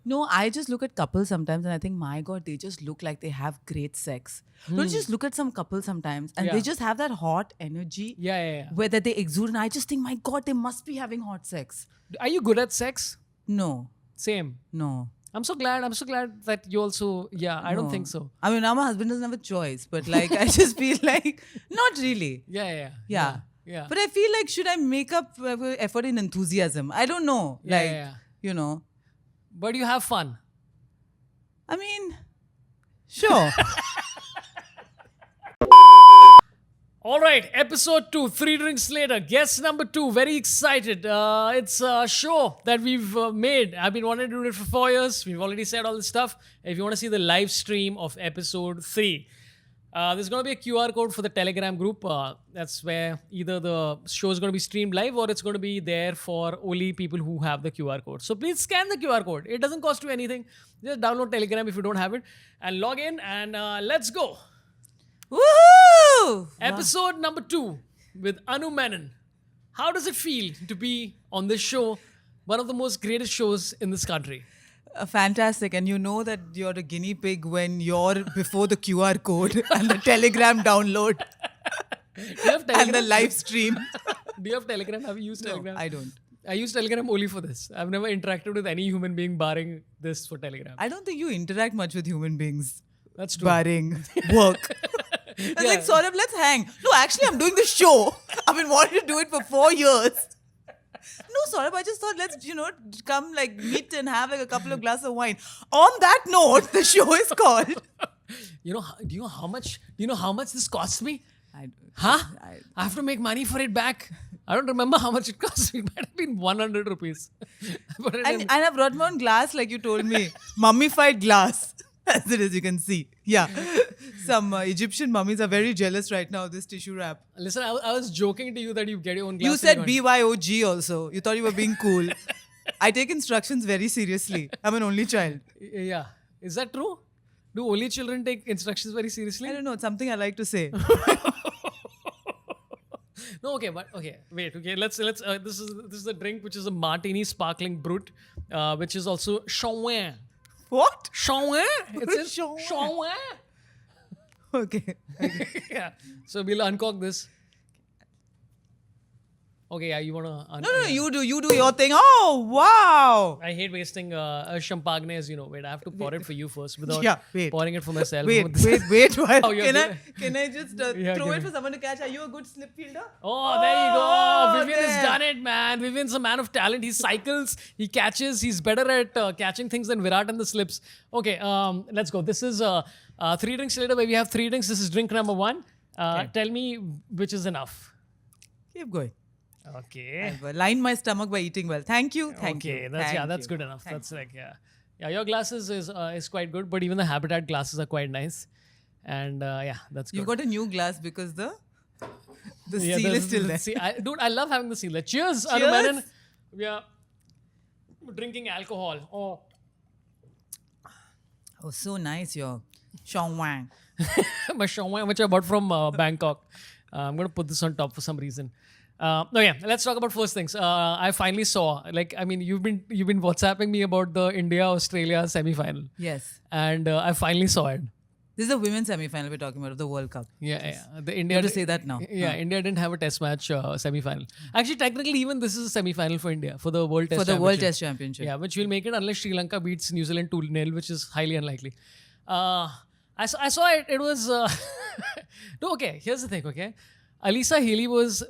No, I just look at couples sometimes and I think, my God, they just look like they have great sex. Don't you just look at some couples sometimes and Yeah. they just have that hot energy Yeah. where that they exude, and I just think, my God, they must be having hot sex. Are you good at sex? No, Same. no. I'm so glad that you also, I don't No. think so. I mean, now my husband doesn't have a choice, but like, I just feel like, not really. Yeah. Yeah. But I feel like, should I make up effort in enthusiasm? I don't know. Like, Yeah. you know, But you have fun. I mean, sure. All right, episode 2, 3 drinks later. Guest number 2, very excited. It's a show that we've made. I've been wanting to do it for 4 years. We've already said all this stuff. If you want to see the live stream of episode 3, there's going to be a QR code for the Telegram group. That's where either the show is going to be streamed live or it's going to be there for only people who have the QR code. So please scan the QR code. It doesn't cost you anything. Just download Telegram if you don't have it and log in and let's go. Woohoo! Episode number 2 with Anu Menon. How does it feel to be on this show, one of the most greatest shows in this country? Fantastic. And you know that you're a guinea pig when you're before the QR code and the Telegram download Do you have and the Telegram? live stream. Do you have Telegram? Have you used No, Telegram? I don't. I use Telegram only for this. I've never interacted with any human being barring this for Telegram. I don't think you interact much with human beings. That's true. Barring work. I was like, Sorabh, let's hang. No, actually, I'm doing the show. I've been wanting to do it for 4 years. No, Sorabh, I just thought let's, come like meet and have like a couple of glasses of wine. On that note, the show is called. Do you know how much this cost me? I have to make money for it back. I don't remember how much it cost me. It might have been 100 rupees. But and I brought my own glass, like you told me. Mummified glass. As it is, you can see. Yeah. Some Egyptian mummies are very jealous right now of this tissue wrap. Listen, I was joking to you that you get your own glass. You said BYOG also. You thought you were being cool. I take instructions very seriously. I'm an only child. Yeah. Is that true? Do only children take instructions very seriously? I don't know. It's something I like to say. No, okay, but okay, wait, okay. Let's. This is a drink which is a martini sparkling brut, which is also Chauin. What? Chauin? It's in Chauin. Chauin. Okay. Yeah. So we'll uncork this. Okay, yeah, you wanna? No, you do your thing. Oh, wow. I hate wasting champagne, as you know. Wait, I have to pour it for you first without wait. pouring it for myself. Wait. Oh, you're Can good. can I just Yeah, throw give it me. for someone to catch? Are you a good slip fielder? Oh, there you go. Vivian has there. done it, man. Vivian's a man of talent. He cycles, he catches. He's better at catching things than Virat and the slips. Okay, let's go. This is 3 drinks later where we have 3 drinks. This is drink number 1. Tell me which is enough. Keep going. Okay. I've lined my stomach by eating well. Thank you. Thank Okay, you. that's good enough. That's like, yeah. Your glasses is quite good, but even the Habitat glasses are quite nice. And that's good. You've got a new glass because the Yeah, seal is still there. See, dude, I love having the seal there. Cheers, Anu Cheers. Menon. We are drinking alcohol. Oh, so nice, your Sean Wang. My Chauin, which I bought from Bangkok. I'm going to put this on top for some reason. Let's talk about first things. I finally saw, you've been WhatsApping me about the India-Australia semi-final. Yes. And I finally saw it. This is the women's semi-final we're talking about of the World Cup. Yeah. The You India have to say that now. Yeah, India didn't have a test match semi-final. Actually, technically, even this is a semi-final for India for the World Test For the Championship. World Test Championship. Yeah, which will make it unless Sri Lanka beats New Zealand 2-0, which is highly unlikely. I saw it. It was... No, okay, here's the thing, okay? Alisa Healy was...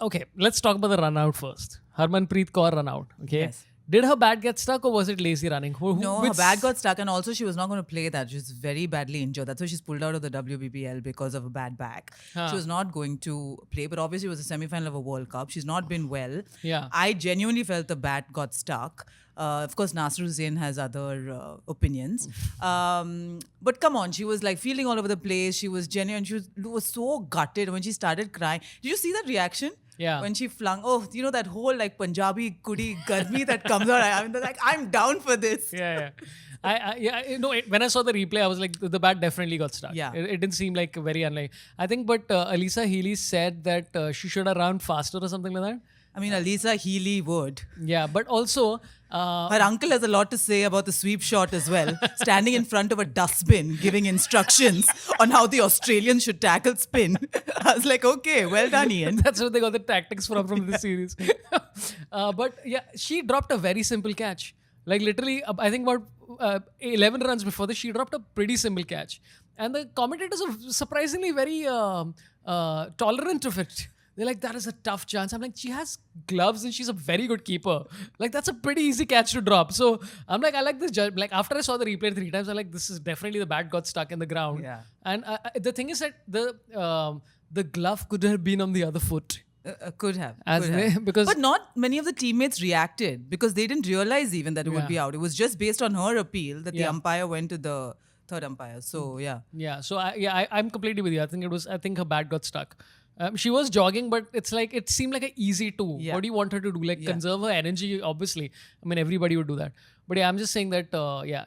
Okay, let's talk about the run out first. Harmanpreet Kaur run out, okay? Yes. Did her bat get stuck or was it lazy running? No, her bat got stuck and also she was not going to play that. She was very badly injured. That's why she's pulled out of the WBBL because of a bad back. She was not going to play, but obviously it was a semi-final of a World Cup. She's not been well. Yeah. I genuinely felt the bat got stuck. Of course, Nasser Hussain has other opinions. But come on, she was like feeling all over the place. She was genuine. She was so gutted when she started crying. Did you see that reaction? Yeah. When she flung, that whole like Punjabi kudi garmi that comes out. I'm down for this. Yeah. When I saw the replay, I was like, the bat definitely got stuck. Yeah. It didn't seem like very unlike. I think, but Alisa Healy said that she should have run faster or something like that. I mean, Alisa Healy would. Yeah, but also Her uncle has a lot to say about the sweep shot as well. Standing in front of a dustbin, giving instructions on how the Australians should tackle spin. I was like, okay, well done, Ian. that's where they got the tactics from the series. But yeah, she dropped a very simple catch. Like literally, I think about 11 runs before this, she dropped a pretty simple catch. And the commentators are surprisingly very tolerant of it. They're like, that is a tough chance. I'm like, she has gloves and she's a very good keeper. Like, that's a pretty easy catch to drop. So I'm like, I like this judge. Like, after I saw the replay 3 times, I'm like, this is definitely the bat got stuck in the ground. Yeah. And the thing is that the glove could have been on the other foot. Could have. Because But not many of the teammates reacted because they didn't realize even that it would be out. It was just based on her appeal that the umpire went to the third umpire. So, yeah. Yeah. So, I'm completely with you. I think her bat got stuck. She was jogging, but it's like it seemed like an easy two. Yeah. What do you want her to do? Like conserve her energy, obviously. I mean, everybody would do that. But yeah, I'm just saying that,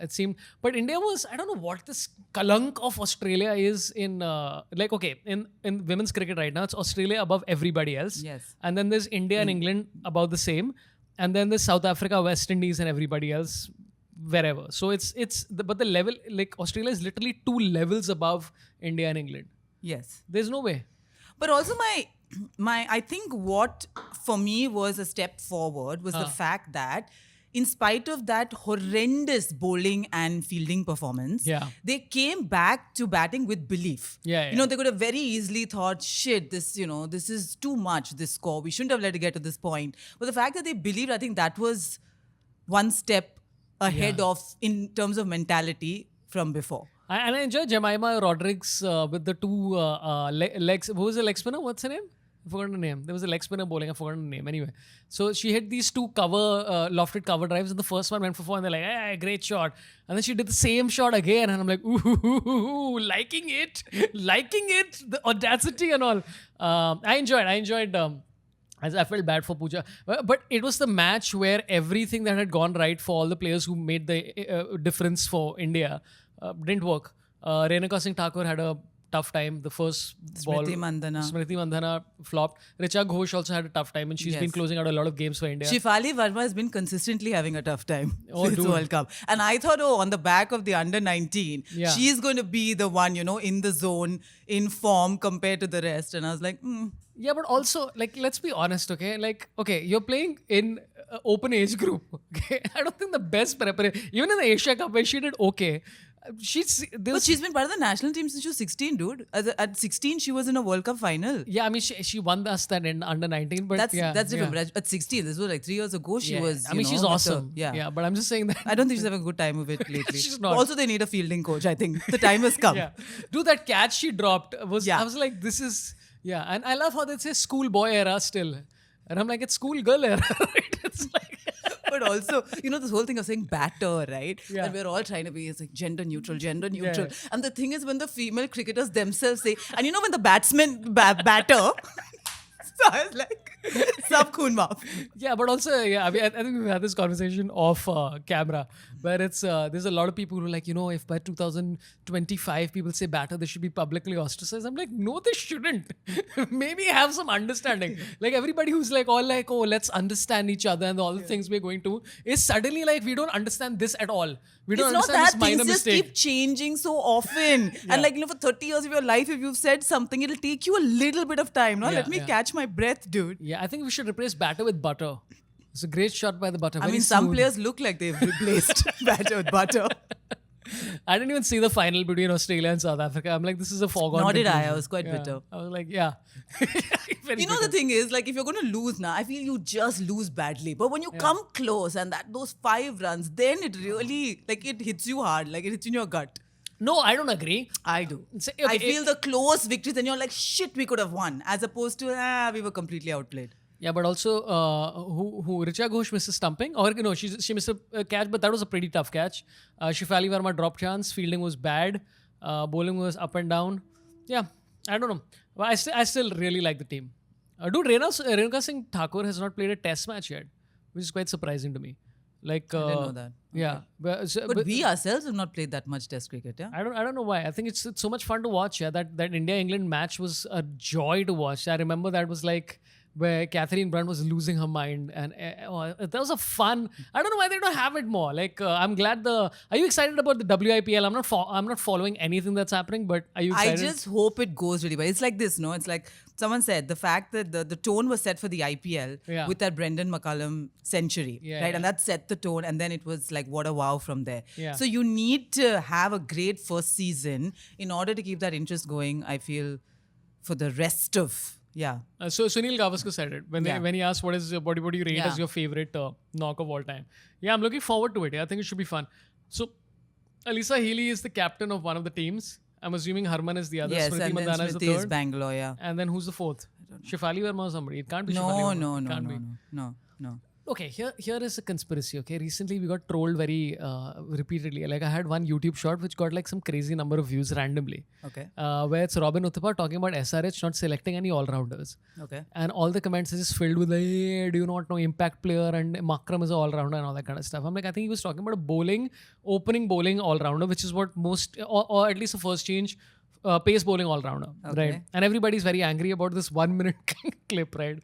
it seemed. But India was, I don't know what this kalank of Australia is in, in women's cricket right now, it's Australia above everybody else. Yes. And then there's India and England about the same. And then there's South Africa, West Indies, and everybody else wherever. So but the level, like Australia is literally 2 levels above India and England. Yes. There's no way. But also I think what for me was a step forward was the fact that in spite of that horrendous bowling and fielding performance, they came back to batting with belief. Yeah. You know, they could have very easily thought, shit, this is too much, this score. We shouldn't have let it get to this point. But the fact that they believed, I think that was one step ahead of in terms of mentality from before. And I enjoy Jemima Rodriguez with the 2 legs. Who was the leg spinner? What's her name? I forgot her name. There was a leg spinner bowling. I forgot her name. Anyway, so she hit these 2 lofted cover drives, and the first one went for 4, and they're like, hey, great shot. And then she did the same shot again, and I'm like, ooh, liking it, the audacity and all. I enjoyed. I felt bad for Pooja. But it was the match where everything that had gone right for all the players who made the difference for India didn't work. Renuka Singh Thakur had a tough time. The first ball, Smriti Mandhana flopped. Richa Ghosh also had a tough time, and she's been closing out a lot of games for India. Shefali Verma has been consistently having a tough time since World Cup. And I thought, on the back of the under-19, she's going to be the one, in the zone, in form compared to the rest. And I was like, Yeah, but also, like, let's be honest, okay? Like, okay, you're playing in open age group, okay? I don't think the best preparation, even in the Asia Cup where she did okay, but she's been part of the national team since she was 16, dude. At 16, she was in a World Cup final. Yeah, I mean, she won us that in under 19, but that's different. But at 16, this was like 3 years ago. She was. I mean, she's awesome. Yeah, but I'm just saying that. I don't think she's having a good time of it lately. She's not. Also, they need a fielding coach. I think the time has come. Dude, that catch she dropped was. I was like, this is. Yeah, and I love how they say schoolboy era still, and I'm like, it's schoolgirl era. Right? It's like. But also, this whole thing of saying batter, right? Yeah. And we're all trying to be, it's like gender neutral. Yeah. And the thing is when the female cricketers themselves say, and when the batsmen batter, so I was like, sab khoon maaf. Yeah, but also, I mean, I think we've had this conversation off camera, where it's there's a lot of people who are like, if by 2025 people say batter, they should be publicly ostracized. I'm like, no, they shouldn't. Maybe have some understanding. Like everybody who's like, all like, oh, let's understand each other and all the things we're going to, is suddenly like, we don't understand this at all. We don't understand this minor things mistake. Just keep changing so often. And like, for 30 years of your life, if you've said something, it'll take you a little bit of time. No? Let me catch my breath, dude. Yeah, I think we should replace batter with butter. It's a great shot by the butter. I mean, some players look like they've replaced batter with butter. I didn't even see the final between Australia and South Africa. I'm like, this is a foregone Nor did conclusion. I was quite bitter. I was like, yeah. The thing is, like, if you're going to lose now, I feel you just lose badly. But when you come close and those 5 runs, then it really, like, it hits you hard. Like, it hits in your gut. No, I don't agree. I do. I feel the close victories and you're like, shit, we could have won. As opposed to, we were completely outplayed. Yeah, but also, who Richa Ghosh misses stumping? Or, she missed a catch, but that was a pretty tough catch. Shefali Verma dropped chance. Fielding was bad. Bowling was up and down. Yeah, I don't know. But I still really like the team. Dude, Renuka Singh Thakur has not played a test match yet, which is quite surprising to me. Like, I didn't know that. Yeah. Okay. But we ourselves have not played that much test cricket, yeah? I don't know why. I think it's so much fun to watch, yeah. That India-England match was a joy to watch. I remember that was like where Catherine Brunt was losing her mind, and that was a fun. I don't know why they don't have it more. Like, I'm glad Are you excited about the WIPL? I'm not following anything that's happening, but are you excited? I just hope it goes really well. It's like this, no? It's like someone said the fact that the tone was set for the IPL with that Brendan McCullum century, right? And that set the tone, and then it was like what a wow from there. So you need to have a great first season in order to keep that interest going. I feel for the rest of. So Sunil Gavaskar said it when he asked what do you rate as your favorite knock of all time. Yeah, I'm looking forward to it. I think it should be fun. So Alisa Healy is the captain of one of the teams. I'm assuming Harman is the other. Yes, Smriti and then Mandhana is the Smriti third. is Bangalore, And then who's the fourth? Shefali Verma or somebody. It can't be Shefali Verma. No. Okay, here is a conspiracy. Okay, recently we got trolled very repeatedly. Like, I had one YouTube short which got like some crazy number of views randomly. Okay. Where it's Robin Uthappa talking about SRH not selecting any all-rounders. Okay. And all the comments are just filled with like, hey, do you not know impact player and Makram is an all-rounder and all that kind of stuff. I'm like, I think he was talking about a opening bowling all-rounder, which is what most, or at least the first change, pace bowling all-rounder, right? And everybody's very angry about this 1 minute clip, right?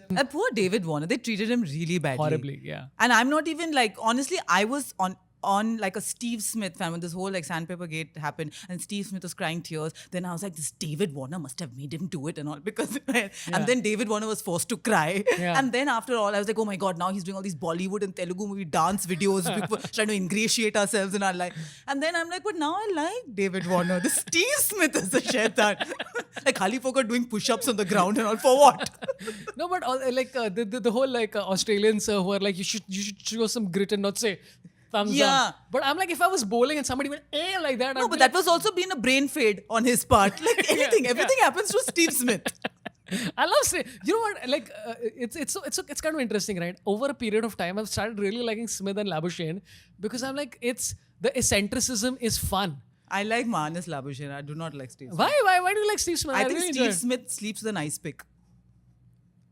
And poor David Warner, they treated him really badly. Horribly, yeah. And I'm not even like, honestly, I was on like a Steve Smith fan when this whole like sandpaper gate happened and Steve Smith was crying tears. Then I was like, this David Warner must have made him do it and all because and then David Warner was forced to cry. And then after all, I was like, oh my God, now he's doing all these Bollywood and Telugu movie dance videos, trying to ingratiate ourselves in our life. And then I'm like, but now I like David Warner. The Steve Smith is the shaitan. Like Khali folk are doing push-ups on the ground and all for what? No, but like the whole like Australians who are like, you should show some grit and not say thumbs up. But I'm like, if I was bowling and somebody went like that. No, but that was also been a brain fade on his part. Like anything, everything happens to Steve Smith. I love saying, you know what? Like, it's kind of interesting, right? Over a period of time, I've started really liking Smith and Labuschagne because I'm like, the eccentricism is fun. I like Manas Labuschagne. I do not like Steve Smith. Why do you like Steve Smith? I think Steve Smith sleeps with a nice pick.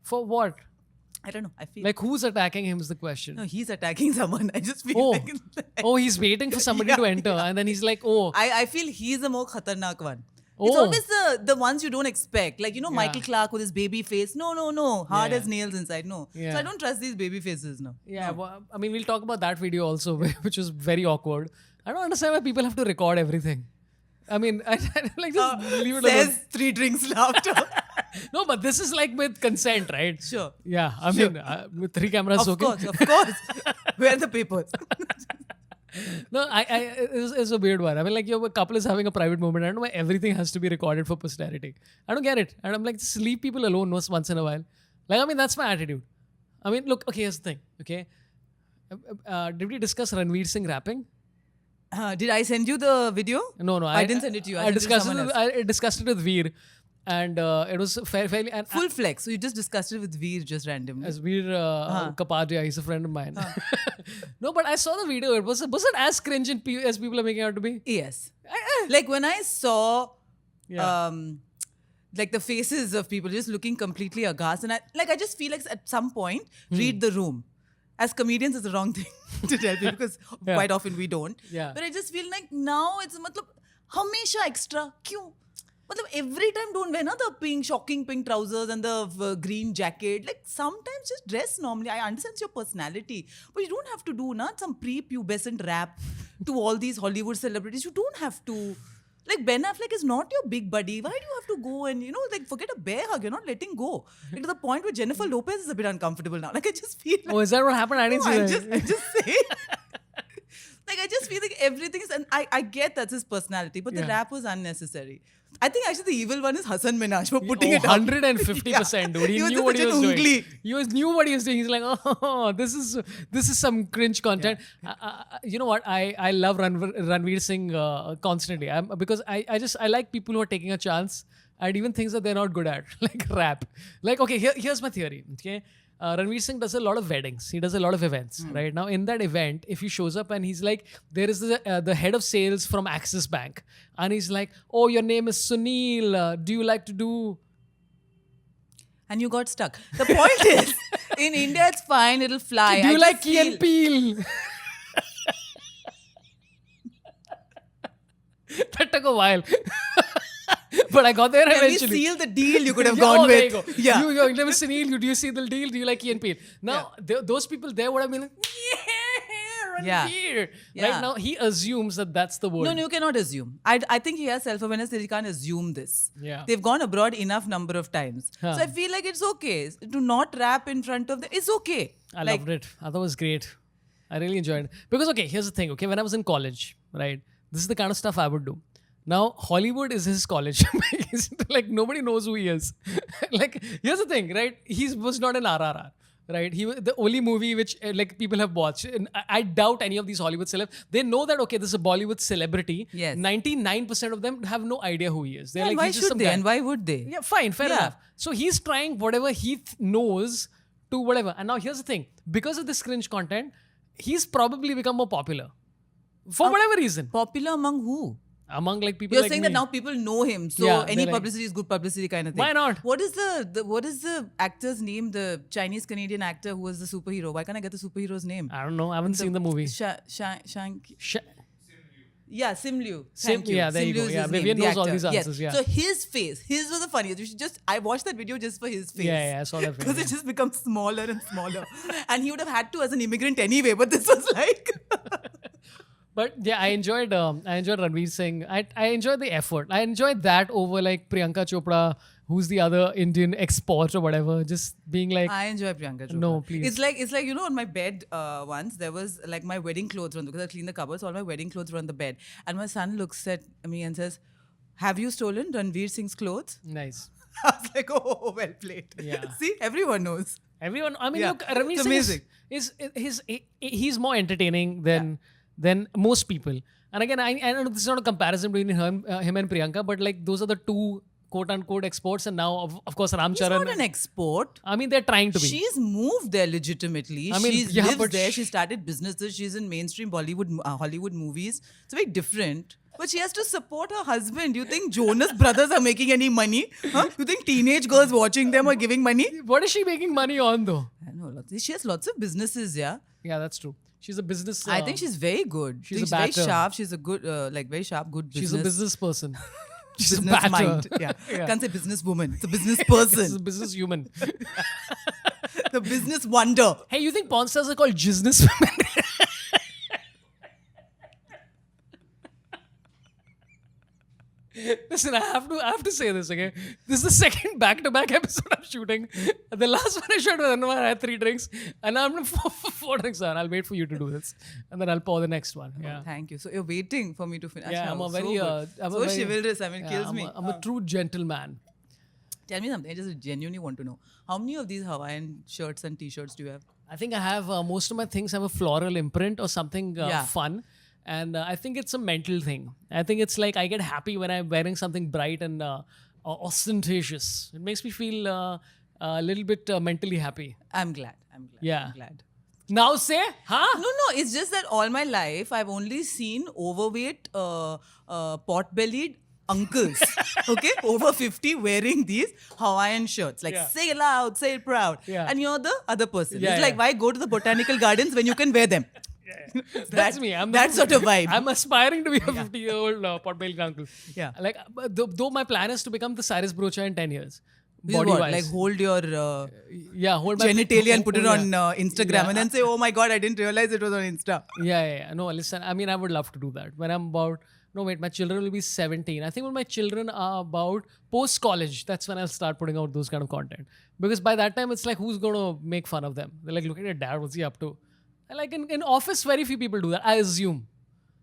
For what? I don't know. I feel like who's attacking him is the question. No, he's attacking someone. I just feel like he's waiting for somebody to enter, and then he's like, I feel he's the more khatarnak one. It's always the ones you don't expect. Like, Michael Clark with his baby face. No. Hard as nails inside. No. So I don't trust these baby faces now. Yeah. No. Well, I mean, we'll talk about that video also, which was very awkward. I don't understand why people have to record everything. I mean, I like just leave it alone. Says 3 drinks after. No, but this is like with consent, right? Sure. Yeah. I mean, with 3 cameras, of course. Where are the papers? No, it's a weird one. I mean, like, a couple is having a private moment. I don't know why everything has to be recorded for posterity. I don't get it. And I'm like, just leave people alone once in a while. Like, I mean, that's my attitude. I mean, look, okay, here's the thing, okay? Did we discuss Ranveer Singh rapping? Did I send you the video? No. I didn't send it to you. I discussed it with Veer. And it was fairly... And full flex. So you just discussed it with Veer just randomly. As Veer Kapadia, he's a friend of mine. No, but I saw the video. Was it as cringe as people are making out to be? Yes. Like when I saw... like the faces of people just looking completely aghast. And I just feel like at some point, read the room. As comedians, it's the wrong thing to tell people because quite often we don't. Yeah. But I just feel like now it's hamesha extra. Kyun? Every time don't wear the shocking pink trousers and the green jacket. Like sometimes just dress normally. I understand it's your personality. But you don't have to do some prepubescent rap to all these Hollywood celebrities. You don't have to. Like Ben Affleck is not your big buddy. Why do you have to go and, forget a bear hug? You're not letting go. Like to the point where Jennifer Lopez is a bit uncomfortable now. Like I just feel like... Oh, is that what happened? I didn't see that. I'm just saying. Like I just feel like everything is... And I get that's his personality. But the rap was unnecessary. I think actually the evil one is Hasan Minhaj for putting it up. 150%, dude. He knew what he was doing. He knew what he was doing. He's like, this is some cringe content. Yeah. You know what? I love Ranveer Singh constantly. Because I like people who are taking a chance at even things that they're not good at, like rap. Like, okay, here's my theory. Okay. Ranveer Singh does a lot of weddings. He does a lot of events, right? Now, in that event, if he shows up and he's like, there is the head of sales from Axis Bank. And he's like, oh, your name is Sunil. Do you like to do... And you got stuck. The point is, in India, it's fine. It'll fly. Do you like Key and Peele? That took a while. But I got there Can we eventually. seal the deal you could have Yeah, gone there with? you go. Yeah. You never seen Neil. Do you see the deal? Do you like Key and Peele? Now, those people there would have been like, Yeah. Ranveer. Yeah. Right now, he assumes that that's the word. No, you cannot assume. I think he has self-awareness that he can't assume this. Yeah. They've gone abroad enough number of times. Huh. So I feel like it's okay. To not rap in front of them, it's okay. I loved it. I thought it was great. I really enjoyed it. Because, okay, here's the thing. Okay, when I was in college, right, this is the kind of stuff I would do. Now, Hollywood is his college. Like, nobody knows who he is. Like, here's the thing, right? He was not an RRR. Right, the only movie which like people have watched. And I doubt any of these Hollywood celebs. They know that okay, this is a Bollywood celebrity. Yes. 99% of them have no idea who he is. They're And like, why he's just should some they? guy. And why would they? Yeah, fine, fair Yeah. enough. So he's trying whatever he knows to whatever. And now here's the thing: because of this cringe content, he's probably become more popular for whatever reason Popular among who? among like people. You're like saying me. that now people know him, so Yeah, any they're like- publicity is good publicity kind of thing. Why not? What is the actor's name? The Chinese Canadian actor who was the superhero. Why can't I get the superhero's name? I don't know. I haven't seen the movie. Yeah, Sim Liu. Sim- Thank you. yeah, there Sim you go. Liu is Yeah, his Vivian name, the knows all actor. these answers, Yes. yeah. So his was the funniest. You should I watched that video just for his face. Yeah, I saw that. Because Video. it just becomes smaller and smaller. And he would have had to as an immigrant anyway, but this was like But yeah, I enjoyed Ranveer Singh. I enjoyed the effort. I enjoyed that over like Priyanka Chopra, who's the other Indian export or whatever, just being like, I enjoy Priyanka Chopra. No, please. It's like on my bed once there was like my wedding clothes on because I cleaned the cupboards. All my wedding clothes were on the bed, and my son looks at me and says, "Have you stolen Ranveer Singh's clothes?" nice. I was like, "Oh, well played." Yeah. See, everyone knows. Everyone, I mean, Yeah, look, Ranveer it's Singh amazing. he's more entertaining than most people. And again, I know this is not a comparison between him and Priyanka, but like those are the two quote unquote exports, and now of course Ram He's Charan. not an export. I mean, they're trying to be. She's moved there legitimately. I mean, She yeah, lives but there. She started businesses. She's in mainstream Bollywood, Hollywood movies. It's very different. But she has to support her husband. You think Jonas Brothers are making any money? Huh? You think teenage girls watching them are giving money? What is she making money on though? I know. She has lots of businesses, yeah. Yeah, that's true. She's a business. I think she's very good. she's She's a very batter. sharp. She's a good, like very sharp, good business. she's a business person. She's a business batter. mind. Yeah. Yeah. Can't say business woman. It's a business She's a person. business human. The business wonder. Hey, you think porn stars are called business women? Listen, I have to say this, okay? This is the second back-to-back episode I'm shooting. The last one I shot with Anwar, I had 3 drinks, and I'm four drinks on. I'll wait for you to do this, and then I'll pour the next one. Yeah, Thank you. So you're waiting for me to finish. yeah. I'm a so very, good. I'm a so very chivalrous. I mean, it yeah, kills me. I'm a true gentleman. Tell me something. I just genuinely want to know. How many of these Hawaiian shirts and t-shirts do you have? I think I have most of my things have a floral imprint or something Yeah. fun. And I think it's a mental thing. I think it's like I get happy when I'm wearing something bright and ostentatious. It makes me feel a little bit mentally happy. I'm glad. Yeah. I'm glad. Now say, huh? No. It's just that all my life I've only seen overweight, pot-bellied uncles, okay, over 50 wearing these Hawaiian shirts. Like, Yeah. say it loud, say it proud. Yeah. And you're the other person. Yeah, it's like, yeah. why go to the botanical gardens when you can wear them? That's me. I'm that sort of vibe. I'm aspiring to be a 50-year-old pot-bellied uncle. Yeah. Like, though my plan is to become the Cyrus Brocha in 10 years. Which is what? Body-wise. Like hold your yeah, hold my genitalia and put it yeah. on Instagram Yeah. and then say, oh my God, I didn't realize it was on Insta. Yeah. No, listen, I mean, I would love to do that. When I'm about, no, wait, my children will be 17. I think when my children are about post-college, that's when I'll start putting out those kind of content. Because by that time, it's like, who's going to make fun of them? They're like, look at your dad, what's he up to? And like in office, very few people do that, I assume.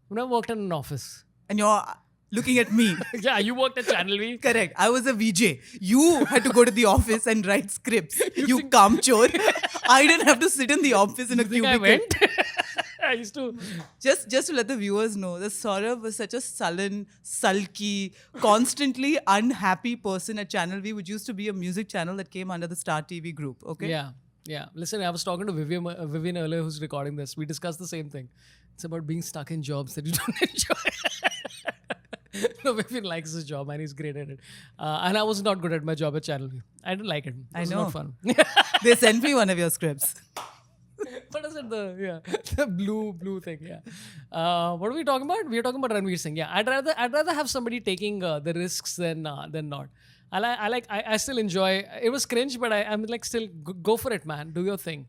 I've never worked in an office. And you're looking at me. Yeah, you worked at Channel V. Correct. I was a VJ. You had to go to the office and write scripts. You kamchor. I didn't have to sit in the office in a Think I cubicle. went? I used to. Just to let the viewers know, that Sorabh was such a sullen, sulky, constantly unhappy person at Channel V, which used to be a music channel that came under the Star TV group. Okay. Yeah. Listen, I was talking to Vivian earlier, who's recording this. We discussed the same thing. It's about being stuck in jobs that you don't enjoy. No, Vivian likes his job and he's great at it. And I was not good at my job at Channel V. I didn't like it. It was I know. not fun. They sent me one of your scripts. What is it? The blue thing. Yeah. What are we talking about? We are talking about Ranveer Singh. Yeah. I'd rather have somebody taking the risks than not. I still enjoy. It was cringe, but I'm like still go for it, man. Do your thing.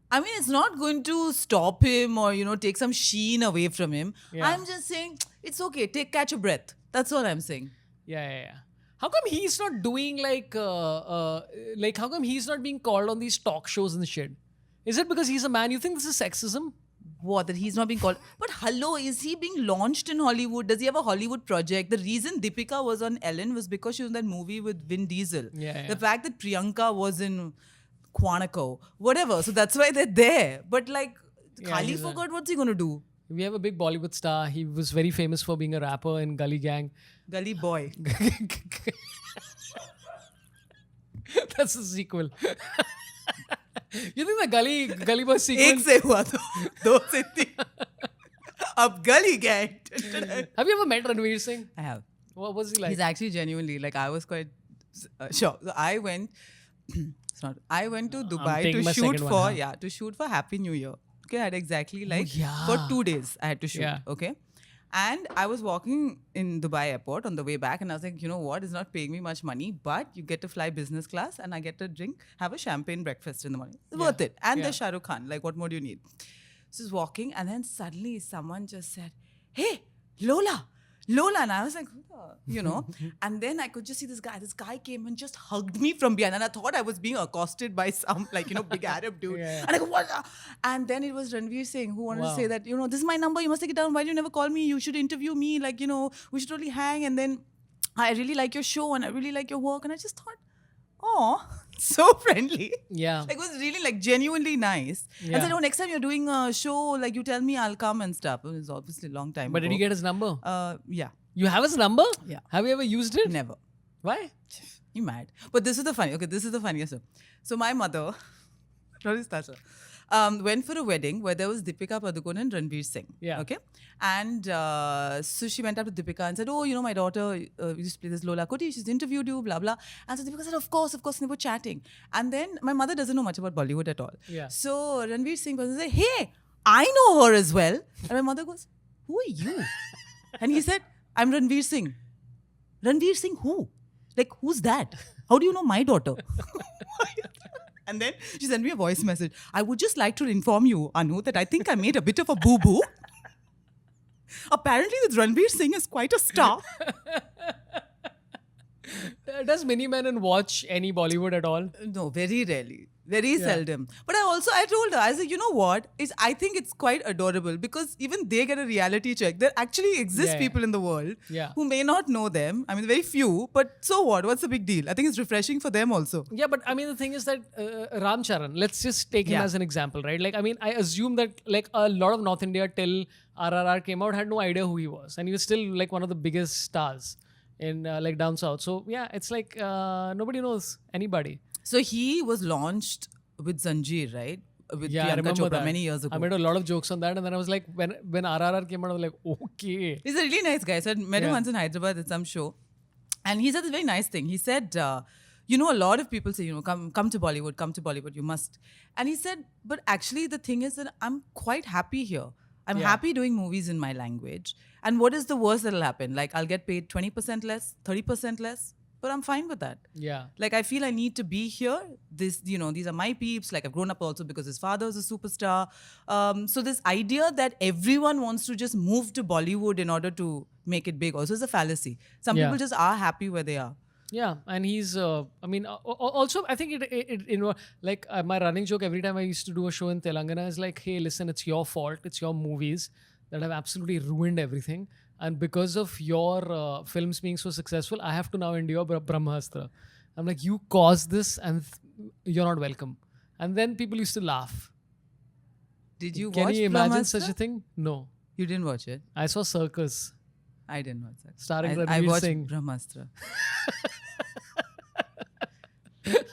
I mean, it's not going to stop him or, take some sheen away from him. Yeah. I'm just saying, it's okay. Catch a breath. That's all I'm saying. Yeah. How come he's not doing how come he's not being called on these talk shows and shit? Is it because he's a man? You think this is sexism? What, that he's not being called? But hello, is he being launched in Hollywood? Does he have a Hollywood project? The reason Deepika was on Ellen was because she was in that movie with Vin Diesel. Yeah. The fact that Priyanka was in Quantico, whatever. So that's why they're there. But Khali forgot what's he going to do? We have a big Bollywood star. He was very famous for being a rapper in Gully Gang. Gully Boy. That's the sequel. You think the Gully Boy sequel? एक से हुआ तो दो से तीन अब Gully Gang. Have you ever met Ranveer Singh? I have. What was he like? He's actually genuinely I was quite sure. So I went. I went to Dubai to shoot for Happy New Year. Okay, I had exactly for 2 days I had to shoot. Yeah. Okay. And I was walking in Dubai airport on the way back and I was like, you know what, it's not paying me much money, but you get to fly business class and I get to have a champagne breakfast in the morning. It's worth it. And there's Shah Rukh Khan. What more do you need? So I was walking and then suddenly someone just said, hey, Lola. And I was like, and then I could just see this guy. This guy came and just hugged me from behind. And I thought I was being accosted by some, big Arab dude. Yeah. And I go, what? And then it was Ranveer Singh who wanted to say that, this is my number. You must take it down. Why do you never call me? You should interview me. We should totally hang. And then I really like your show and I really like your work. And I just thought, oh, so friendly. Yeah. It was really genuinely nice. Yeah. And said, oh, next time you're doing a show, you tell me, I'll come and stuff. It was obviously a long time But ago. did you get his number? Yeah. You have his number? Yeah. Have you ever used it? Never. Why? You mad? But this is the funniest one. So my mother, went for a wedding where there was Deepika Padukone and Ranveer Singh. Yeah. Okay. And so she went up to Deepika and said, oh, my daughter used to play this Lola Kutty. She's interviewed you, blah, blah. And so Deepika said, of course. And they were chatting. And then my mother doesn't know much about Bollywood at all. Yeah. So Ranveer Singh was like, hey, I know her as well. And my mother goes, who are you? And he said, I'm Ranveer Singh. Ranveer Singh who? Who's that? How do you know my daughter? And then she sent me a voice message. I would just like to inform you, Anu, that I think I made a bit of a boo-boo. Apparently, this Ranveer Singh is quite a star. Does Menon watch any Bollywood at all? No, very rarely. Very seldom. But I told her, I said, you know what? I think it's quite adorable because even they get a reality check. There actually exist people in the world who may not know them. I mean, very few. But so what? What's the big deal? I think it's refreshing for them also. Yeah, but I mean, the thing is that Ram Charan, let's just take him as an example, right? I assume that a lot of North India till RRR came out had no idea who he was. And he was still one of the biggest stars in down south. So yeah, it's nobody knows anybody. So he was launched with Zanjeer, right? With Priyanka Chopra many years ago. I made a lot of jokes on that, and then I was like, when RRR came out, I was like, okay. He's a really nice guy. So I met him once in Hyderabad at some show, and he said this very nice thing. He said, a lot of people say, come to Bollywood, you must. And he said, but actually the thing is that I'm quite happy here. I'm happy doing movies in my language. And what is the worst that'll happen? I'll get paid 20% less, 30% less. But I'm fine with that. Yeah. I feel I need to be here. These are my peeps. I've grown up also because his father's a superstar. So this idea that everyone wants to just move to Bollywood in order to make it big also is a fallacy. Some people just are happy where they are. Yeah, and he's. Also, I think my running joke every time I used to do a show in Telangana is hey, listen, it's your fault. It's your movies that have absolutely ruined everything. And because of your films being so successful, I have to now endure Brahmastra. I'm like, you caused this and you're not welcome. And then people used to laugh. Did you watch Can you imagine Brahmastra? such a thing? No. You didn't watch it? I saw Circus. I didn't watch that. Starring I Ranveer watched Singh. Brahmastra.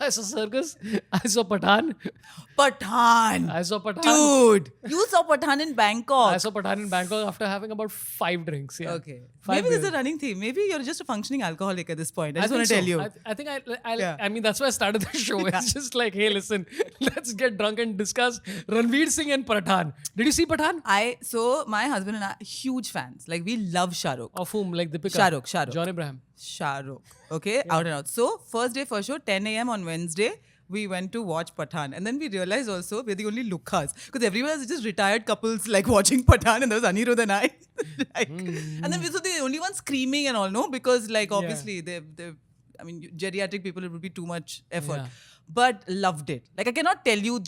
I saw Circus. I saw Pathan. Pathan. I saw Pathan. Dude, you saw Pathan in Bangkok. I saw Pathan in Bangkok after having about 5 drinks. Yeah. Okay. 5 Maybe there's beers. a running theme. Maybe you're just a functioning alcoholic at this point. I just want think to tell so. you. I think I Yeah. I mean, that's why I started the show. It's just like, hey, listen, let's get drunk and discuss Ranveer Singh and Pathan. Did you see Pathan? So my husband and I are huge fans. Like we love Shah Rukh. Of whom? Like Deepika? Shah Rukh. John Abraham. Shah Rukh. Okay, out and out. So first day first show, 10 a.m. on Wednesday, we went to watch Pathan. And then we realized also we're the only Lukhas. Because everyone is just retired couples like watching Pathan, and there was Anirudh and I. And then we were the only ones screaming and all, no? Because like obviously geriatric people, it would be too much effort. Yeah. But loved it. Like I cannot tell you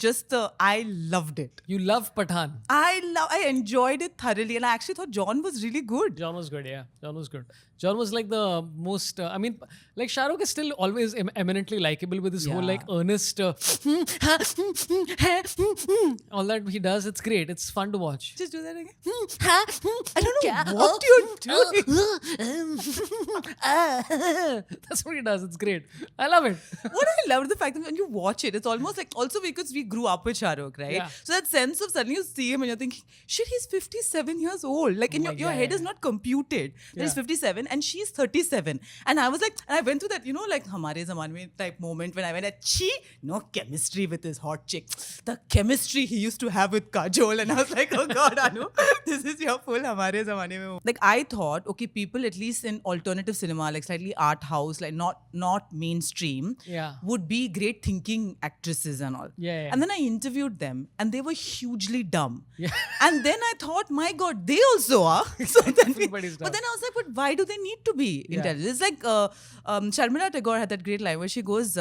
I loved it. You love Pathan. I enjoyed it thoroughly, and I actually thought John was really good. John was good, yeah. John was good. John was like the most, like Shah Rukh is still always eminently likable with his whole like earnest, all that he does. It's great. It's fun to watch. Just do that again. I don't know what you're doing. That's what he does. It's great. I love it. What I love the fact that when you watch it, it's almost like also because we grew up with Shah Rukh, right? Yeah. So that sense of suddenly you see him and you're thinking, shit, he's 57 years old. Like in your head is not computed. That he's 57 and she's 37. And I was like, and I went through that, like Hamare Zamane Mein type moment when I went at no chemistry with this hot chick. The chemistry he used to have with Kajol. And I was like, oh God, Anu, this is your full Hamare Zamane Mein moment. Like I thought, okay, people at least in alternative cinema, like slightly art house, like not mainstream, would be great thinking actresses and all. Yeah. And then I interviewed them and they were hugely dumb. Yeah. And then I thought, my God, they also are. So then Everybody's dumb. but then I was like, but why do they need to be intelligent? It's like Sharmila Tagore had that great line where she goes,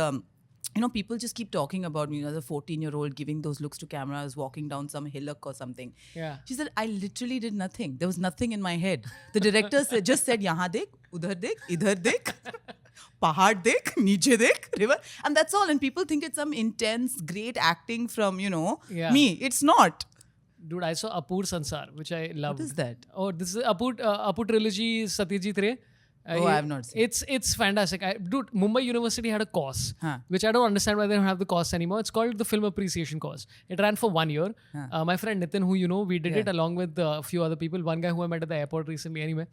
people just keep talking about me, the 14-year-old giving those looks to cameras, walking down some hillock or something. Yeah. She said, I literally did nothing. There was nothing in my head. The director just said, yahan dekh, udhar dekh, idhar dekh. Pahad dekh, niche dekh, river. And that's all. And people think it's some intense, great acting from, me. It's not. Dude, I saw Apur Sansar, which I love. What is that? Oh, this is Apur trilogy, Satyajit Ray. I have not seen. It's fantastic. Dude, Mumbai University had a course, which I don't understand why they don't have the course anymore. It's called the Film Appreciation course. It ran for 1 year. My friend Nitin, who you know, we did it along with a few other people. One guy who I met at the airport recently anyway.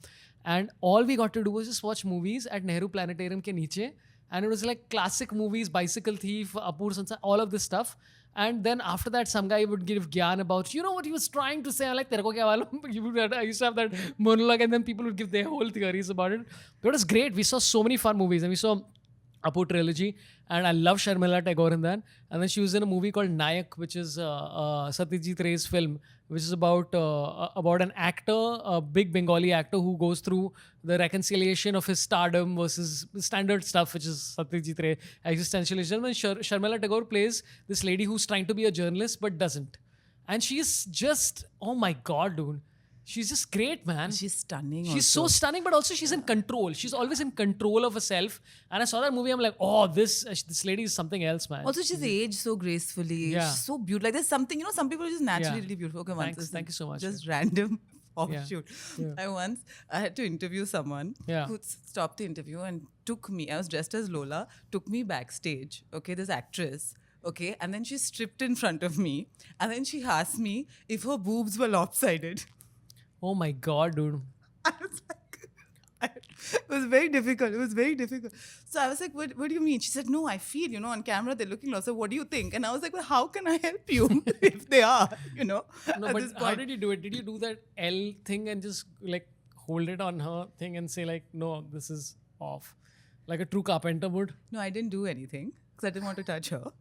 And all we got to do was just watch movies at Nehru Planetarium ke niche. And it was like classic movies, Bicycle Thief, Apur Sansar, all of this stuff. And then after that, some guy would give gyan about, what he was trying to say. I'm like, Tere ko kya malum? I used to have that monologue and then people would give their whole theories about it. But it was great. We saw so many fun movies. And we saw Apu trilogy. And I love Sharmila Tagore in that. And then she was in a movie called Nayak, which is Satyajit Ray's film, which is about an actor, a big Bengali actor who goes through the reconciliation of his stardom versus standard stuff, which is Satyajit Ray, existentialism. And Sharmila Tagore plays this lady who's trying to be a journalist but doesn't. And she's just, oh my God, dude. She's just great, man. She's stunning. She's so stunning, but also she's in control. She's always in control of herself. And I saw that movie, I'm like, oh, this lady is something else, man. Also, she's aged so gracefully. Yeah. She's so beautiful. Like there's something, some people are just naturally really beautiful. Okay, Thank you so much. Just random offshoot. Yeah. I had to interview someone who stopped the interview and took me. I was dressed as Lola, took me backstage. Okay, this actress. Okay, and then she stripped in front of me. And then she asked me if her boobs were lopsided. Oh my God, dude. I was like, it was very difficult. So I was like, what do you mean? She said, no, I feel, on camera they're looking low. So what do you think? And I was like, well, how can I help you if they are, No, but how did you do it? Did you do that L thing and just like hold it on her thing and say like, no, this is off? Like a true carpenter would? No, I didn't do anything because I didn't want to touch her.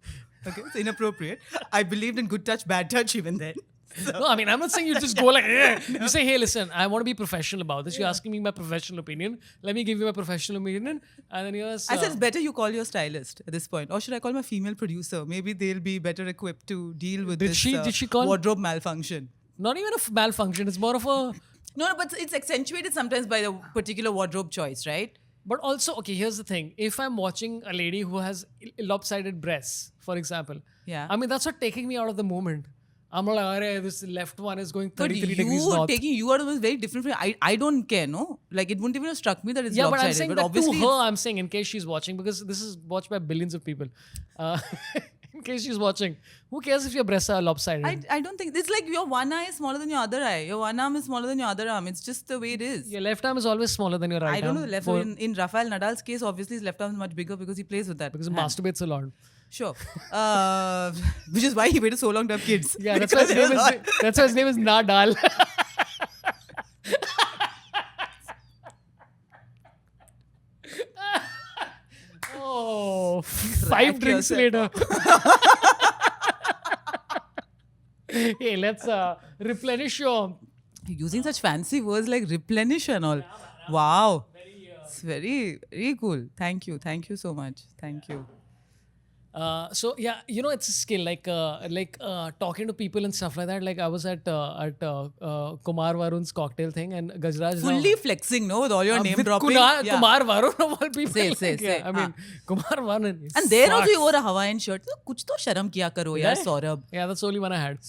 Okay, it's inappropriate. I believed in good touch, bad touch even then. So. No, I mean, I'm not saying you just go like, You say, hey, listen, I want to be professional about this. You're asking me my professional opinion. Let me give you my professional opinion. And then I said, it's better you call your stylist at this point. Or should I call my female producer? Maybe they'll be better equipped to deal with did she call wardrobe malfunction. Not even a malfunction. It's more of a... No, but it's accentuated sometimes by the particular wardrobe choice, right? But also, okay, here's the thing. If I'm watching a lady who has lopsided breasts, for example, I mean, that's not taking me out of the moment. I'm not like, "Arey, this left one is going But 33 degrees you north." taking you out of very different from I don't care, no? Like it wouldn't even have struck me that it's Yeah, but I'm lopsided. saying But that to obviously her, I'm saying in case she's watching, because this is watched by billions of people. Uh, in case she's watching, who cares if your breasts are lopsided? I don't think it's like your one eye is smaller than your other eye. Your one arm is smaller than your other arm. It's just the way it is. Your left arm is always smaller than your right arm. I don't know the left arm. In Rafael Nadal's case, obviously his left arm is much bigger because he plays with that. Because he masturbates a lot. Sure. Which is why he waited so long to have kids. Yeah, that's why his name is Nadal. Oh, 5 drinks later. Hey, let's replenish your... Using such fancy words like replenish and all. Wow. It's very, very cool. Thank you. Thank you so much. Thank you. So yeah, you know, it's a skill like talking to people and stuff like that. Like I was at Kumar Varun's cocktail thing, and Gajraj Fully flexing, no, with all your name with dropping. Kumar Varun of all people. Say. I mean, Kumar Varun. And there also you wore a Hawaiian shirt. So, kuch to sharam kiya karo, yaar, Sorabh. Yeah, that's the only one I had.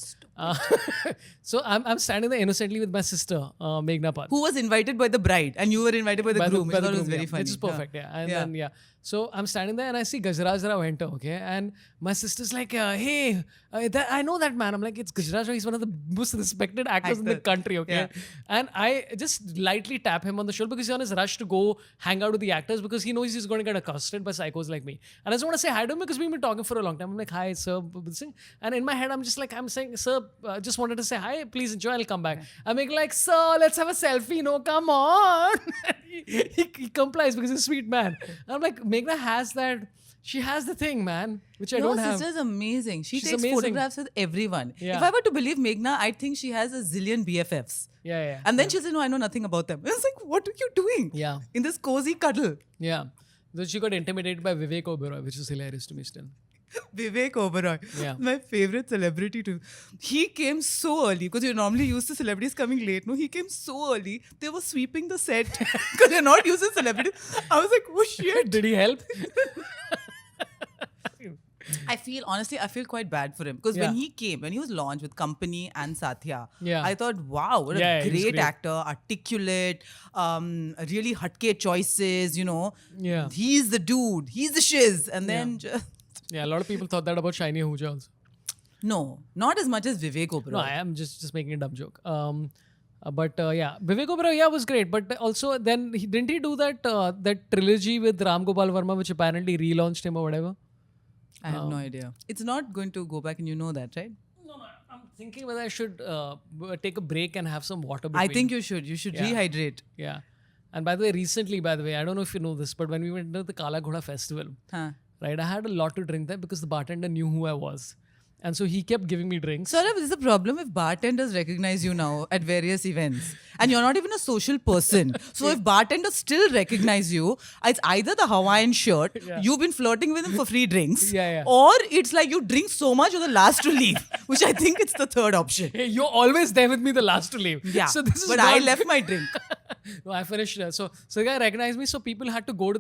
So I'm standing there innocently with my sister, Meghna Pat. Who was invited by the bride, and you were invited by the groom. By Which the was groom, very yeah. funny. Which is perfect, yeah. And then, so I'm standing there and I see Gajraj Rao enter, okay? And my sister's like, hey, I know that man. I'm like, it's Gajraj Rao. He's one of the most respected actors in the country, okay? Yeah. And I just lightly tap him on the shoulder because he's on his rush to go hang out with the actors because he knows he's going to get accosted by psychos like me. And I just want to say hi to him because we've been talking for a long time. I'm like, hi, sir. And in my head, I'm just like, I'm saying, sir, just wanted to say hi. Please enjoy. I'll come back. I'm like, sir, let's have a selfie. No, come on. he complies because he's a sweet man. And I'm like, Meghna has that. She has the thing, man, which I don't have. Your sister's amazing. She's takes amazing. photographs with everyone. Yeah. If I were to believe Meghna, I think she has a zillion BFFs. Yeah. And then she'll say, no, I know nothing about them. I was like, what are you doing? Yeah. In this cozy cuddle. Yeah. So she got intimidated by Vivek Oberoi, which is hilarious to me still. Vivek Oberoi, Yeah. my favorite celebrity too. He came so early because you're normally used to celebrities coming late. No, he came so early. They were sweeping the set because they're not used to celebrities. I was like, oh shit. Did he help? I feel quite bad for him because when he was launched with Company and Satya, I thought, wow, what a great actor, articulate, really hatke choices, you know. Yeah. He's the dude, he's the shiz. And then just... Yeah, a lot of people thought that about Shiny Ahuja also. No, not as much as Vivek Oberoi. No, I am just making a dumb joke. But Vivek Oberoi, was great. But also, then didn't he do that that trilogy with Ram Gopal Verma, which apparently relaunched him or whatever? I have no idea. It's not going to go back, and you know that, right? No, I'm thinking whether I should take a break and have some water between. I think you should. You should rehydrate. Yeah. And by the way, recently, I don't know if you know this, but when we went to the Kala Ghoda festival, right, I had a lot to drink there because the bartender knew who I was. And so he kept giving me drinks. Sorabh, this is a problem if bartenders recognize you now at various events and you're not even a social person. So if bartenders still recognize you, it's either the Hawaiian shirt, you've been flirting with him for free drinks, or it's like you drink so much you're the last to leave, which I think it's the third option. Hey, you're always there with me, the last to leave. Yeah, so this is but I left my drink. No, I finished. So the guy recognized me. So people had to go to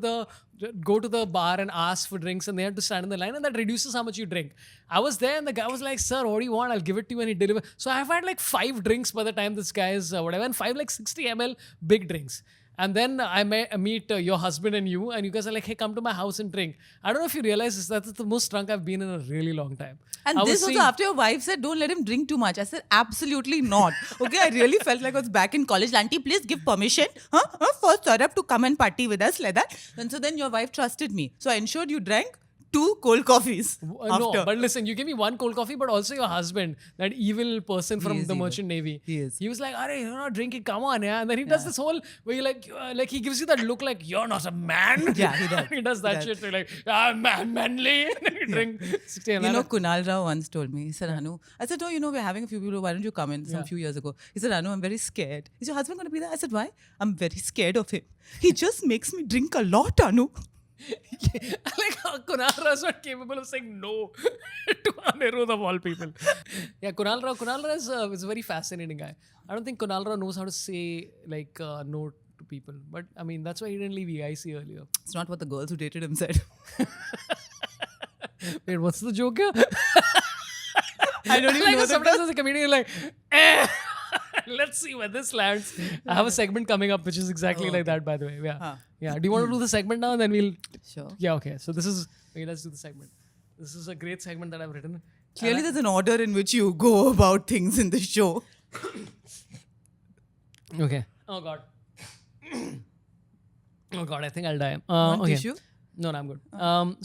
the bar and ask for drinks, and they had to stand in the line, and that reduces how much you drink. I was there, and the guy was like, "Sir, what do you want? I'll give it to you," and he delivered. So I've had like 5 drinks by the time this guy is whatever, and 5 like 60 ml big drinks. And then I meet your husband and you guys are like, hey, come to my house and drink. I don't know if you realize this, that's the most drunk I've been in a really long time. And this was after your wife said, don't let him drink too much. I said, absolutely not. Okay, I really felt like I was back in college. Auntie, please give permission for Sorabh to come and party with us like that. And so then your wife trusted me. So I ensured you drank 2 cold coffees after. No, but listen, you gave me 1 cold coffee, but also your husband, that evil person from the Merchant Navy. He is. He was like, "Arey, you're not drinking, come on, yeah." And then he does this whole where you like he gives you that look like you're not a man. Yeah, he does. He does that shit. Like, manly. And then you drink 60 ml. You know, Kunal Rao once told me, he said, Anu, I said, oh, we're having a few people, why don't you come in some few years ago? He said, Anu, I'm very scared. Is your husband going to be there? I said, why? I'm very scared of him. He just makes me drink a lot, Anu. Like how Kunal Rao is not capable of saying no to Anirudh of all people. Yeah, Kunal Rao is a very fascinating guy. I don't think Kunal Rao knows how to say like no to people. But I mean, that's why he didn't leave EIC earlier. It's not what the girls who dated him said. Wait, what's the joke here? I don't even Like know sometimes that. as a comedian, you're like, eh. Let's see where this lands. I have a segment coming up which is exactly like that, by the way. Yeah. Huh. Yeah. Do you want to do the segment now? And then we'll. Sure. Yeah, okay. So this is. Okay, let's do the segment. This is a great segment that I've written. Clearly, there's an order in which you go about things in the show. Okay. Oh, God. Oh, God. I think I'll die. Want Okay. tissue? No, I'm good.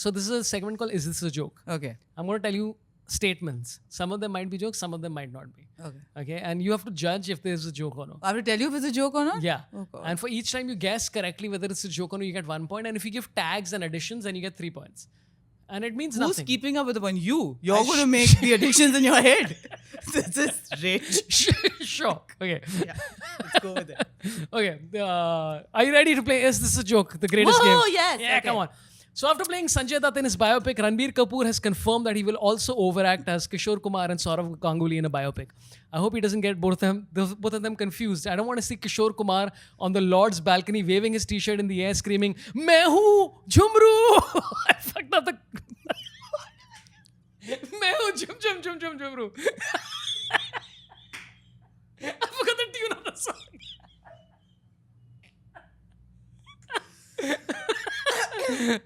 So this is a segment called Is This a Joke? Okay. I'm going to tell you statements. Some of them might be jokes, some of them might not be. Okay. Okay, and you have to judge if there's a joke or not. I have to tell you if it's a joke or not? Yeah. Oh, God. And for each time you guess correctly whether it's a joke or not, you get 1 point. And if you give tags and additions, then you get 3 points. And it means Who's nothing. keeping up with the one? You. You're going to make the additions in your head. This is rich. Sure. Okay. Yeah. Let's go with it. Okay. Are you ready to play Is This a Joke? The greatest game. Oh, yes. Yeah, Okay. come on. So after playing Sanjay Dutt in his biopic, Ranveer Kaur has confirmed that he will also overact as Kishore Kumar and Sorabh Ganguly in a biopic. I hope he doesn't get both of them confused. I don't want to see Kishore Kumar on the Lord's balcony waving his t-shirt in the air screaming, "Main hu Jhumru!" I fucked up the... Main hu Jhumru. I forgot the tune of the song.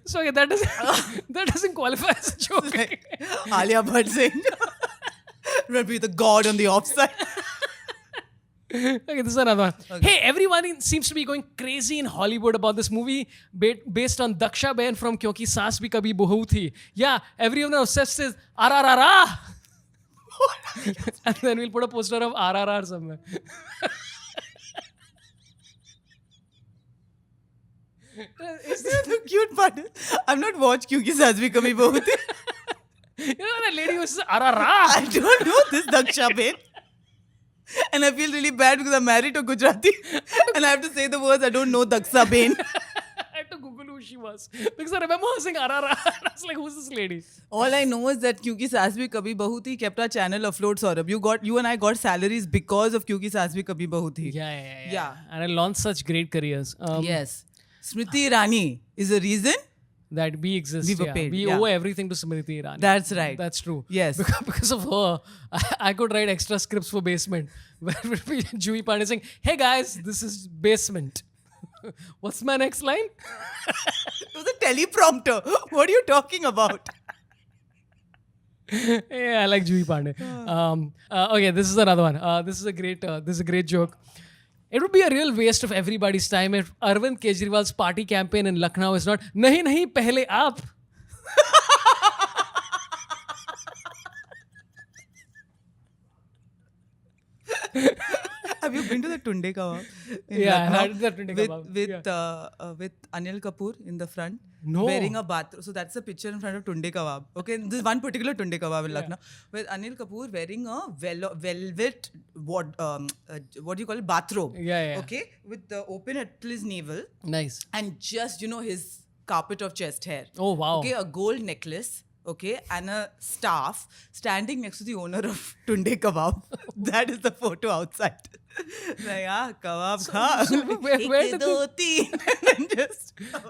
So okay, that doesn't qualify as a joke. Like Alia Bhatt saying, "Ranveer, the god on the offside." Okay, this is another one. Okay. Hey, everyone seems to be going crazy in Hollywood about this movie based on Daksha Behan from Kyunki Saas Bhi Kabhi Bahu Thi. Yeah, everyone obsessed is RRR. And then we'll put a poster of RRR somewhere. Is this the cute part? I've not watched Kyunki Saas Bhi Kabhi Bahu Thi. You know that lady who says RRR? I don't know this Daksha Behan. And I feel really bad because I'm married to Gujarati. And I have to say the words, I don't know Daksha Behan. I had to Google who she was. Because I remember her saying RRR. I was like, who's this lady? All I know is that Kyunki Saas Bhi Kabhi Bahu Thi kept our channel afloat, Sorabh. You and I got salaries because of Kyunki Saas Bhi Kabhi Bahu Thi. Yeah. And I launched such great careers. Yes. Smriti Irani is a reason. That we exist. We were paid, We yeah. owe everything to Smriti Irani. That's right. That's true. Yes. Because of her, I could write extra scripts for Basement. Where it would be Juhi Pandey saying, "Hey guys, this is Basement." What's my next line? It was a teleprompter. What are you talking about? Yeah, I like Juhi Pandey. Okay, this is another one. This is a great joke. It would be a real waste of everybody's time if Arvind Kejriwal's party campaign in Lucknow is not "Nahi nahi pehle aap." Have you been to the Tunde Kebab? Yeah, I had the Tunde Kebab. With Anil Kapoor in the front. No. Wearing a bathrobe. So that's a picture in front of Tunde Kebab. Okay, this is one particular Tunde Kebab in Lucknow. With Anil Kapoor wearing a velvet, what do you call it? Bathrobe. Yeah. Okay, with the open at his navel. Nice. And just, his carpet of chest hair. Oh, wow. Okay, a gold necklace. Okay, and a staff standing next to the owner of Tunde Kebab. That is the photo outside. Like, kebab kha. So where did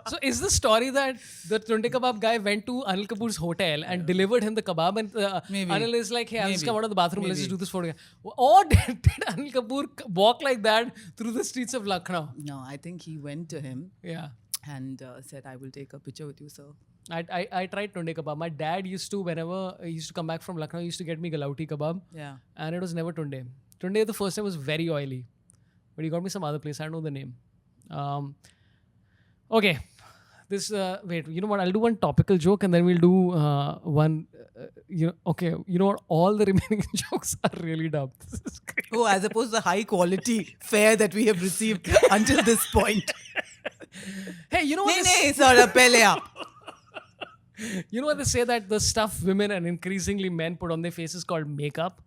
So is the story that the Tunde Kebab guy went to Anil Kapoor's hotel and delivered him the kebab and Maybe. Anil is like, "Hey, I'll just Maybe. come out of the bathroom, let's Maybe. just do this photo." Or did Anil Kapoor walk like that through the streets of Lucknow? No, I think he went to him Yeah. and said, "I will take a picture with you, sir." I tried Tunde Kebab. My dad used to, whenever he used to come back from Lucknow, he used to get me galauti kebab. Yeah. And it was never Tunde. Tunde, the first time, was very oily. But he got me some other place. I don't know the name. Okay. Wait, you know what? I'll do one topical joke and then we'll do one. Okay. You know what? All the remaining jokes are really dumb. This is great. Oh, as opposed to the high quality fare that we have received until this point. Hey, you know what? Nee, Sorabh, pehle aap. You know what they say that the stuff women and increasingly men put on their faces called makeup?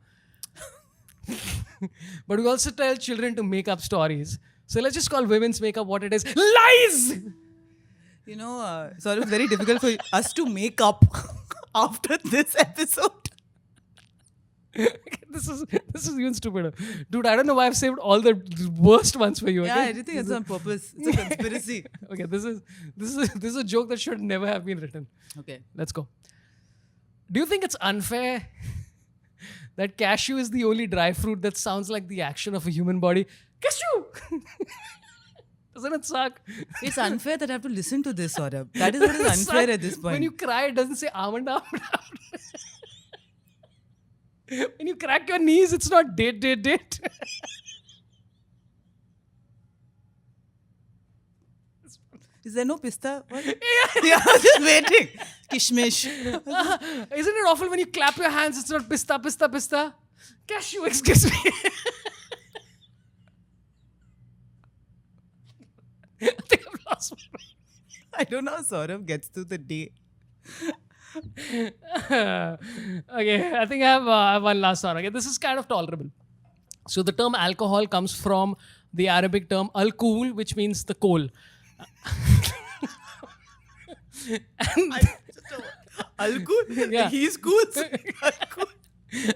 But we also tell children to make up stories. So let's just call women's makeup what it is. Lies! Sorry, it's very difficult for us to make up after this episode. This is even stupider. Dude, I don't know why I've saved all the worst ones for you. Yeah, Okay? I think it's on purpose. It's a conspiracy. Okay, this is a joke that should never have been written. Okay. Let's go. Do you think it's unfair that cashew is the only dry fruit that sounds like the action of a human body. Cashew! Doesn't it suck? It's unfair that I have to listen to this, Sorabh. That is what is unfair at this point. When you cry, it doesn't say almond. When you crack your knees, it's not date. Is there no pista? What? Yeah, I was just waiting. Kishmish. Isn't it awful when you clap your hands? It's not pista. Cashew, excuse me. I think I've lost my mind. I don't know how Sorabh gets through the day. Okay, I think I have one last one. Okay, this is kind of tolerable. So the term alcohol comes from the Arabic term al-kul, which means the coal. Al-Kul? Yeah. He's cool. Al-Kul.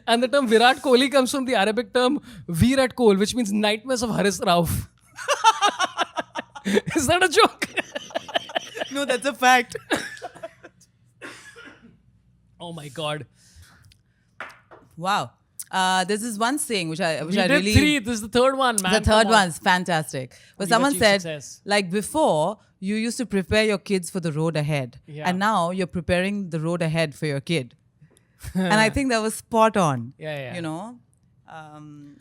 And the term Virat Kohli comes from the Arabic term Virat Kohl, which means nightmares of Haris Rauf. Is that a joke? No, that's a fact. Oh my God. Wow. There's this one saying which I We did really... 3. This is the third one, man. The third Come on. one's fantastic. But You someone achieved said, success. like before, you used to prepare your kids for the road ahead. Yeah. And now you're preparing the road ahead for your kid. And I think that was spot on. Yeah. You know?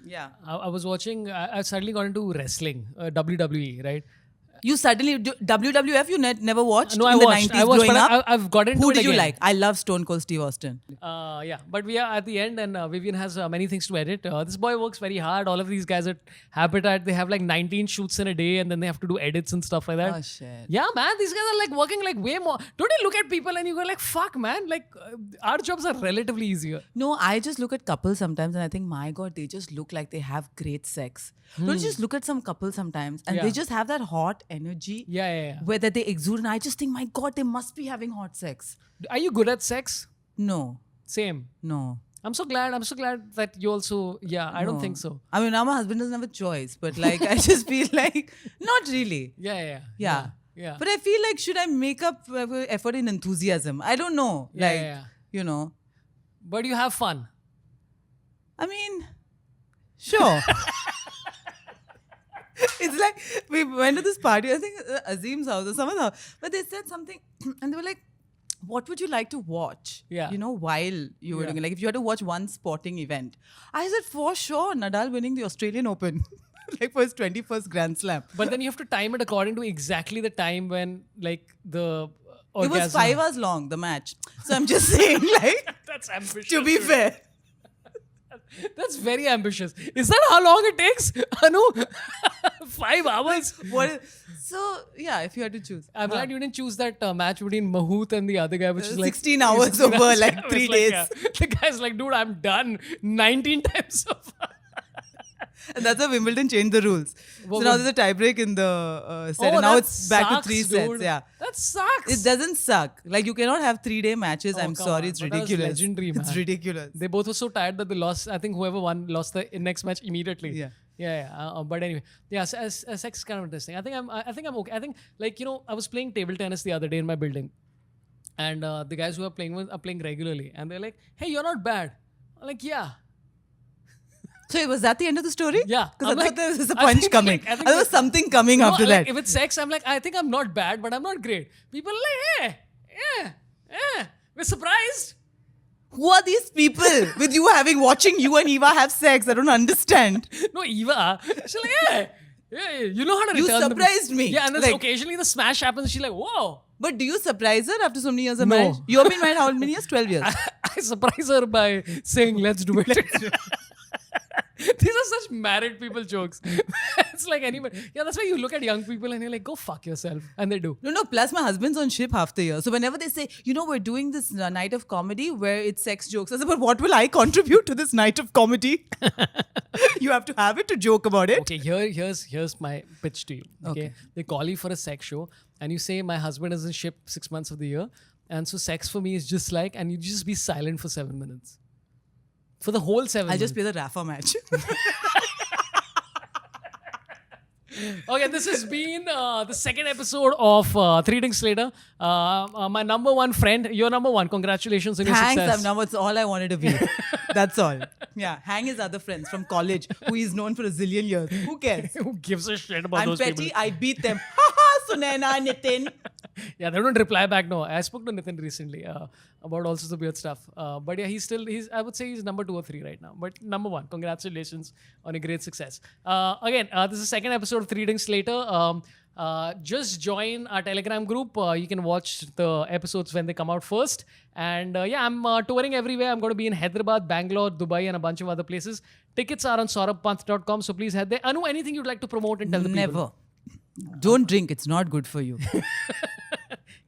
Yeah. I was watching, I suddenly got into wrestling, WWE, right? You suddenly... WWF you never watched No, in I the watched, 90s growing but up? I've got into Who it did you again. like? I love Stone Cold Steve Austin. Yeah, but we are at the end, and Vivian has many things to edit. This boy works very hard. All of these guys at Habitat, they have like 19 shoots in a day, and then they have to do edits and stuff like that. Oh, shit. Yeah, man, these guys are like working like way more. Don't you look at people and you go like, fuck, man, like our jobs are relatively easier. No, I just look at couples sometimes and I think, my God, they just look like they have great sex. Don't you just look at some couples sometimes and Yeah. they just have that hot energy Yeah. where that they exude, and I just think, my God, they must be having hot sex. Are you good at sex? No, Same. no. I'm so glad that you also, I don't No. think so. I mean, now my husband doesn't have a choice, but like, I just feel like, not really. Yeah. Yeah. But I feel like, should I make up effort in enthusiasm? I don't know. Yeah. You know, But you have fun. I mean, sure. It's like we went to this party, I think Azim's house or someone's house, but they said something and they were like, what would you like to watch? Yeah. You know, while you were doing, like if you had to watch one sporting event. I said, for sure, Nadal winning the Australian Open. Like for his 21st Grand Slam. But then you have to time it according to exactly the time when like the It was orgasm. 5 hours long, the match. So I'm just saying, like, That's ambitious. to be fair. That's very ambitious. Is that how long it takes? Anu? 5 hours? So, yeah, if you had to choose. I'm glad you didn't choose that match between Mahout and the other guy, which is like 16 hours over like I 3 was days. yeah. The guy's like, dude, I'm done 19 times so far. And that's how Wimbledon changed the rules. What So now was- there's a tiebreak in the set. And now that it's back sucks, to 3 dude. sets. Yeah. That sucks. It doesn't suck. Like you cannot have 3-day matches. Oh, I'm come sorry, on. it's But that was ridiculous. legendary, man. It's ridiculous. They both were so tired that they lost. I think whoever won lost the next match immediately. Yeah. But anyway, sex is kind of interesting. I think I'm okay. I think like I was playing table tennis the other day in my building, and the guys who are playing with are playing regularly, and they're like, "Hey, you're not bad." I'm like, "Yeah." So was that the end of the story? Yeah. Because I I'm thought like- there was a I punch think, coming. like, I think there was something coming No, after like, that. if it's sex, I'm like, I think I'm not bad, but I'm not great. People are like, we're surprised. Who are these people with you watching you and Eva have sex? I don't understand. No, Eva. She's like, you know how to You return the- surprised me. Yeah, and then Like- occasionally the smash happens. She's like, whoa. But do you surprise her after so many years of No. marriage? You have been married how many years? 12 years. I surprise her by saying, let's do it. These are such married people jokes. It's like anybody. Yeah, that's why you look at young people and you're like, go fuck yourself. And they do. No, plus my husband's on ship half the year. So whenever they say, we're doing this night of comedy where it's sex jokes, I say, but what will I contribute to this night of comedy? You have to have it to joke about it. Okay, here's my pitch to you. Okay? They call you for a sex show and you say, my husband is in ship 6 months of the year. And so sex for me is just like, and you just be silent for 7 minutes. For the whole 7 I'll minutes. just play the Rafa match. Okay, this has been the second episode of 3 Drinks Later. My number one friend, you're number one. Congratulations on your Thanks, success. now it's all I wanted to be. That's all. Yeah, hang his other friends from college who he's known for a zillion years. Who cares? Who gives a shit about I'm those petty. people? I beat them. Ha ha, Sunaina, Nitin. Yeah, they don't reply back. No, I spoke to Nitin recently about all sorts of weird stuff. But yeah, he's I would say he's number 2 or 3 right now. But number 1, congratulations on a great success. Again, this is the second episode of 3 Drinks Later. Just join our Telegram group. You can watch the episodes when they come out first. And yeah, I'm touring everywhere. I'm going to be in Hyderabad, Bangalore, Dubai, and a bunch of other places. Tickets are on sorabpanth.com. So please head there. Anu, anything you'd like to promote and tell the people? Never. Don't drink. It's not good for you.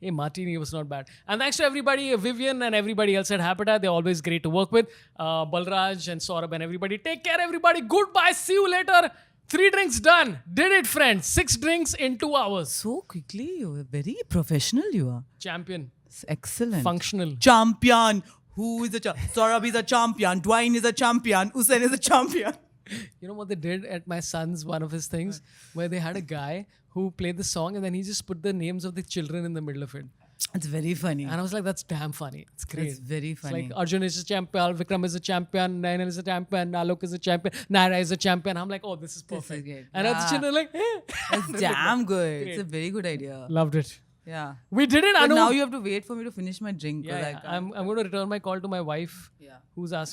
Hey, martini was not bad. And thanks to everybody, Vivian and everybody else at Habitat. They're always great to work with. Balraj and Sorabh and everybody. Take care, everybody. Goodbye. See you later. 3 drinks done. Did it, friends. 6 drinks in 2 hours. So quickly. You're very professional, you are. Champion. It's excellent. Functional. Champion. Who is a champion? Sorabh is a champion. Dwayne is a champion. Usain is a champion. You know what they did at my son's one of his things? Where they had a guy who played the song and then he just put the names of the children in the middle of it. It's very funny. And I was like, that's damn funny. It's great. It's very funny. It's like Arjun is a champion, Vikram is a champion, Nayan is a champion, Alok is a champion, Naira is a champion. I'm like, oh, this is perfect. great. And the children are like, eh. It's damn good. It's a very good idea. Loved it. Yeah. We did it, But Anu. now you have to wait for me to finish my drink. Yeah, I'm going to return my call to my wife, who's asking.